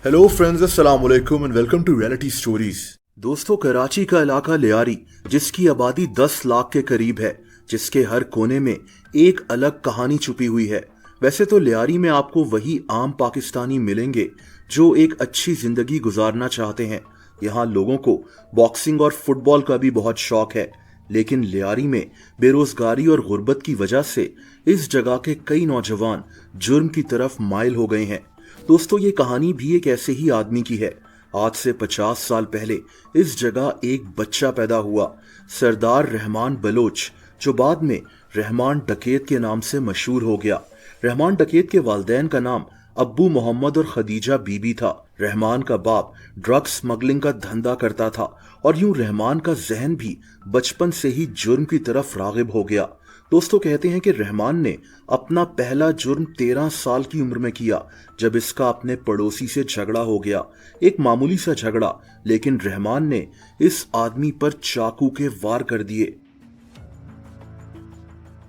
Hello friends, अस्सलाम वालेकुम and welcome to reality stories. दोस्तों, कराची का इलाका लियारी, जिसकी आबादी 10 लाख के करीब है, जिसके हर कोने में एक अलग कहानी छुपी हुई है। वैसे तो लियारी में आपको वही आम पाकिस्तानी मिलेंगे जो एक अच्छी जिंदगी गुजारना चाहते हैं। यहाँ लोगों को बॉक्सिंग और फुटबॉल का भी बहुत शौक है, लेकिन लियारी में बेरोजगारी और गुर्बत की वजह से इस जगह के कई नौजवान जुर्म की तरफ माइल हो गए हैं। दोस्तों, ये कहानी भी एक ऐसे ही आदमी की है। आज से 50 साल पहले इस जगह एक बच्चा पैदा हुआ, सरदार रहमान बलोच, जो बाद में रहमान डकैत के नाम से मशहूर हो गया। रहमान डकैत के वालिदैन का नाम अब्बू मोहम्मद और खदीजा बीबी था। रहमान का बाप ड्रग्स स्मगलिंग का धंधा करता था और यूं रहमान का जहन भी बचपन से ही जुर्म की तरफ रागिब हो गया। दोस्तों, कहते हैं कि रहमान ने अपना पहला जुर्म 13 साल की उम्र में किया, जब इसका अपने पड़ोसी से झगड़ा हो गया। एक मामूली सा झगड़ा, लेकिन रहमान ने इस आदमी पर चाकू के वार कर दिए।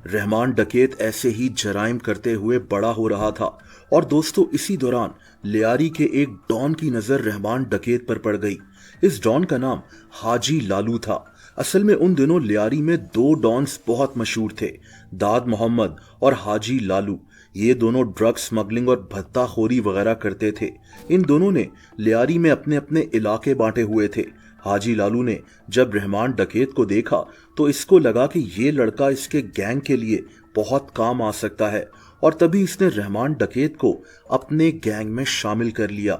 रहमान डकैत ऐसे ही जराइम करते हुए बड़ा हो रहा था और दोस्तों, इसी दौरान लियारी के एक डॉन की नजर रहमान डकैत पर पड़ गई। इस डॉन का नाम हाजी लालू था। असल में उन दिनों लियारी में 2 डॉन्स बहुत मशहूर थे, दाद मोहम्मद और हाजी लालू। ये दोनों ड्रग स्मगलिंग और भत्ताखोरी वगैरह करते थे। इन दोनों ने लियारी में अपने अपने इलाके बांटे हुए थे। हाजी लालू ने जब रहमान डकैत को देखा तो इसको लगा कि ये लड़का इसके गैंग के लिए बहुत काम आ सकता है, और तभी इसने रहमान डकैत को अपने गैंग में शामिल कर लिया।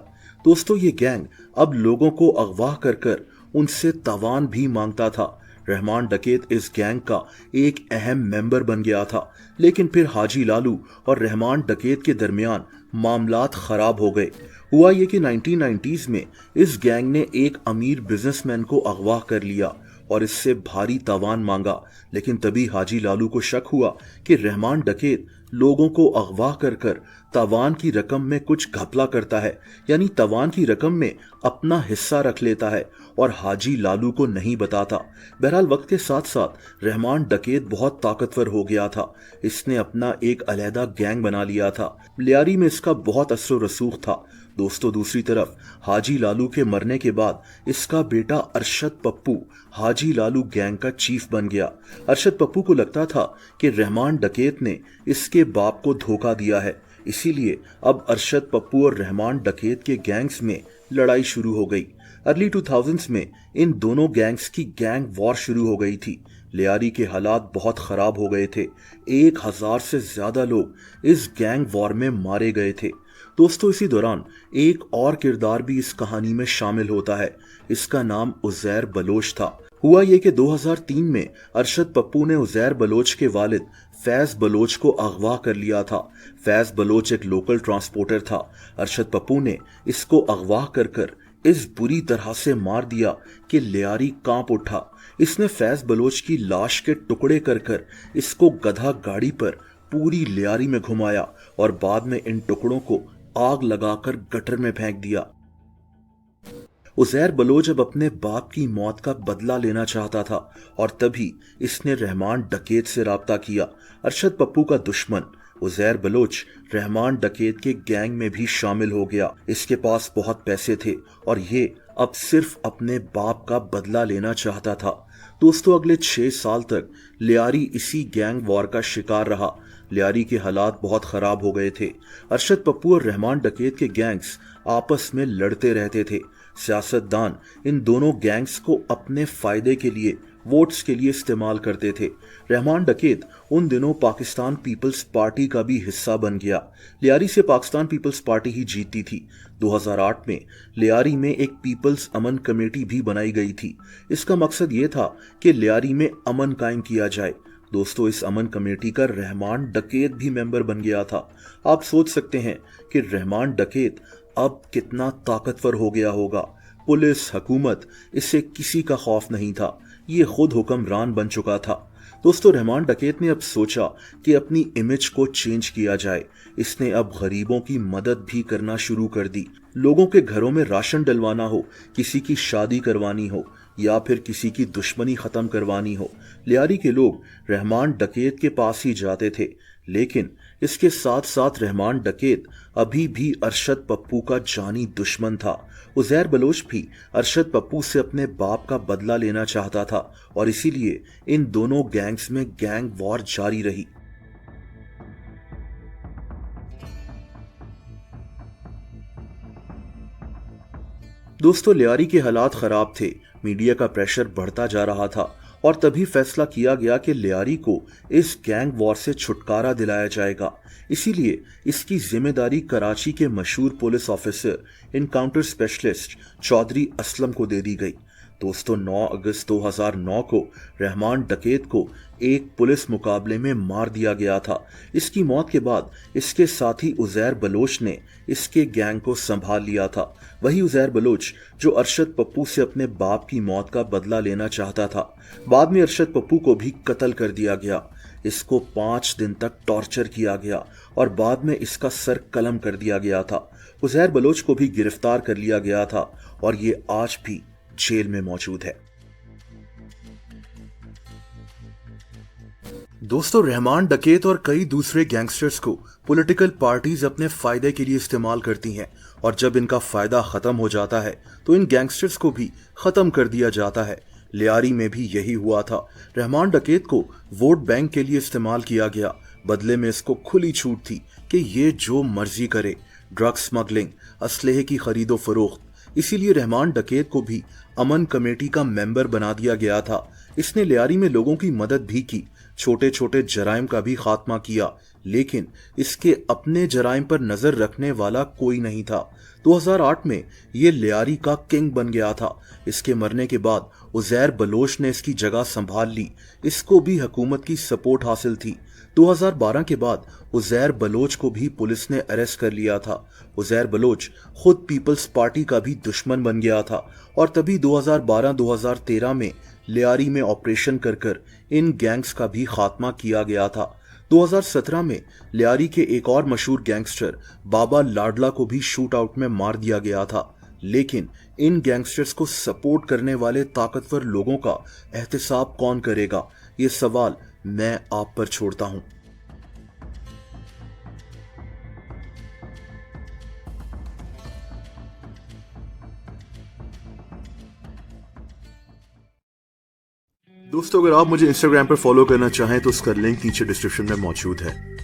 दोस्तों, ये गैंग अब लोगों को अगवा कर कर उनसे तावान भी मांगता था। रहमान डकैत इस गैंग का एक अहम मेंबर बन गया था, लेकिन फिर हाजी लालू और रहमान डकैत के दरमियान मामलात खराब हो गए। हुआ ये कि 1990s में इस गैंग ने एक अमीर बिजनेसमैन को अगवा कर लिया और इससे भारी तावान मांगा। लेकिन तभी हाजी लालू को शक हुआ कि रहमान डकैत लोगों को अगवा कर कर तावान की रकम में कुछ घपला करता है, यानी तावान की रकम में अपना हिस्सा रख लेता है और हाजी लालू को नहीं बताता। बहरहाल, वक्त के साथ साथ रहमान डकैत बहुत ताकतवर हो गया था। इसने अपना एक अलहदा गैंग बना लिया था। लियारी में इसका बहुत असर रसूख था। दोस्तों, दूसरी तरफ हाजी लालू के मरने के बाद इसका बेटा अरशद पप्पू हाजी लालू गैंग का चीफ बन गया। अरशद पप्पू को लगता था कि रहमान डकैत ने इसके बाप को धोखा दिया है, इसीलिए अब अरशद पप्पू और रहमान डकैत के गैंग्स में लड़ाई शुरू हो गई। अर्ली 2000s में इन दोनों गैंग्स की गैंग वॉर शुरू हो गई थी। लियारी के हालात बहुत खराब हो गए थे। 1000 से ज्यादा लोग इस गैंग वॉर में मारे गए थे। दोस्तों, इसी दौरान एक और किरदार भी इस कहानी में शामिल होता है। इसका नाम उज़ैर बलोच था। हुआ ये कि 2003 में अरशद पप्पू ने उज़ैर बलोच के वालिद फैज बलोच को अगवा कर लिया था। फैज बलोच एक लोकल ट्रांसपोर्टर था। अरशद पप्पू ने इसको अगवा कर कर इस बुरी तरह से मार दिया कि लियारी कांप उठा। इसने फैज बलोच की लाश के टुकड़े कर कर इसको गधा गाड़ी पर पूरी लियारी में घुमाया और बाद में इन टुकड़ों को आग लगाकर गटर में फेंक दिया। उज़ैर बलोच अब अपने बाप की मौत का बदला लेना चाहता था और तभी इसने रहमान डकैत से राब्ता किया। अरशद पप्पू का दुश्मन उज़ैर बलोच रहमान डकैत के गैंग में भी शामिल हो गया। इसके पास बहुत पैसे थे और ये अब सिर्फ अपने बाप का बदला लेना चाहता था। दोस्तों, अगले 6 साल तक लियारी इसी गैंग वॉर का शिकार रहा। लियारी के हालात बहुत खराब हो गए थे। अरशद पप्पू और रहमान डकैत के गैंग्स आपस में लड़ते रहते थे। सियासतदान इन दोनों गैंग्स को अपने फायदे के लिए, वोट्स के लिए इस्तेमाल करते थे। रहमान डकैत उन दिनों पाकिस्तान पीपल्स पार्टी का भी हिस्सा बन गया। लियारी से पाकिस्तान पीपल्स पार्टी ही जीतती थी। 2008 में लियारी में एक पीपल्स अमन कमेटी भी बनाई गई थी। इसका मकसद ये था कि लियारी में अमन कायम किया जाए। दोस्तों, इस अमन कमेटी का रहमान डकैत भी मेंबर बन गया था। आप सोच सकते हैं कि रहमान डकैत अब कितना ताकतवर हो गया होगा। पुलिस, हुकूमत, इससे किसी का खौफ नहीं था। ये खुद हुक्मरान बन चुका था। दोस्तों, रहमान डकैत ने अब सोचा कि अपनी इमेज को चेंज किया जाए। इसने अब गरीबों की मदद भी करना शुरू कर दी। लोगों के घरों में राशन डलवाना हो, किसी की शादी करवानी हो या फिर किसी की दुश्मनी खत्म करवानी हो, लियारी के लोग रहमान डकैत के पास ही जाते थे। लेकिन इसके साथ साथ रहमान डकैत अभी भी अरशद पप्पू का जानी दुश्मन था। उजैर बलोच भी अरशद पप्पू से अपने बाप का बदला लेना चाहता था और इसीलिए इन दोनों गैंग्स में गैंग वॉर जारी रही। दोस्तों, लियारी के हालात खराब थे, मीडिया का प्रेशर बढ़ता जा रहा था और तभी फैसला किया गया कि लियारी को इस गैंग वॉर से छुटकारा दिलाया जाएगा। इसीलिए इसकी जिम्मेदारी कराची के मशहूर police officer encounter specialist Chaudhry Aslam को दे दी गई। दोस्तों, 9 अगस्त 2009 को रहमान डकैत को एक पुलिस मुकाबले में मार दिया गया था। इसकी मौत के बाद इसके साथी उजैर बलोच ने इसके गैंग को संभाल लिया था। वही उजैर बलोच जो अरशद पप्पू से अपने बाप की मौत का बदला लेना चाहता था। बाद में अरशद पप्पू को भी कत्ल कर दिया गया। इसको 5 दिन तक टॉर्चर किया गया और बाद में इसका सर कलम कर दिया गया था। उजैर बलोच को भी गिरफ्तार कर लिया गया था और ये आज भी जेल में मौजूद है। दोस्तों, रहमान डकैत और कई दूसरे गैंगस्टर्स को पॉलिटिकल पार्टीज अपने फायदे के लिए इस्तेमाल करती हैं और जब इनका फायदा खत्म हो जाता है तो इन गैंगस्टर्स को भी खत्म कर दिया जाता है। लियारी में भी यही हुआ था। रहमान डकैत को वोट बैंक के लिए इस्तेमाल किया गया। बदले में इसको खुली छूट थी कि ये जो मर्जी करे, ड्रग स्मगलिंग, असलहे की खरीदो फरोख्त। इसीलिए रहमान डकैत को भी अमन कमेटी का मेंबर बना दिया गया था। इसने लियारी में लोगों की मदद भी की, छोटे छोटे जराइम का भी खात्मा किया, लेकिन इसके अपने जराइम पर नजर रखने वाला कोई नहीं था। 2008 में ये लियारी का किंग बन गया था। इसके मरने के बाद उजैर बलोच ने इसकी जगह संभाल ली। इसको भी हुकूमत की सपोर्ट हासिल थी। 2012 के बाद उजैर बलोच को भी पुलिस ने अरेस्ट कर लिया था। उजैर बलोच खुद पीपल्स पार्टी का भी दुश्मन बन गया था और तभी 2012-2013 में लियारी में ऑपरेशन कर इन गैंग्स का भी खात्मा किया गया था। 2017 में लियारी के एक और मशहूर गैंगस्टर बाबा लाडला को भी शूट आउट में मार दिया गया था। लेकिन इन गैंगस्टर्स को सपोर्ट करने वाले ताकतवर लोगों का एहतिसाब कौन करेगा, ये सवाल मैं आप पर छोड़ता हूं। दोस्तों, अगर आप मुझे इंस्टाग्राम पर फॉलो करना चाहें तो उसका लिंक नीचे डिस्क्रिप्शन में मौजूद है।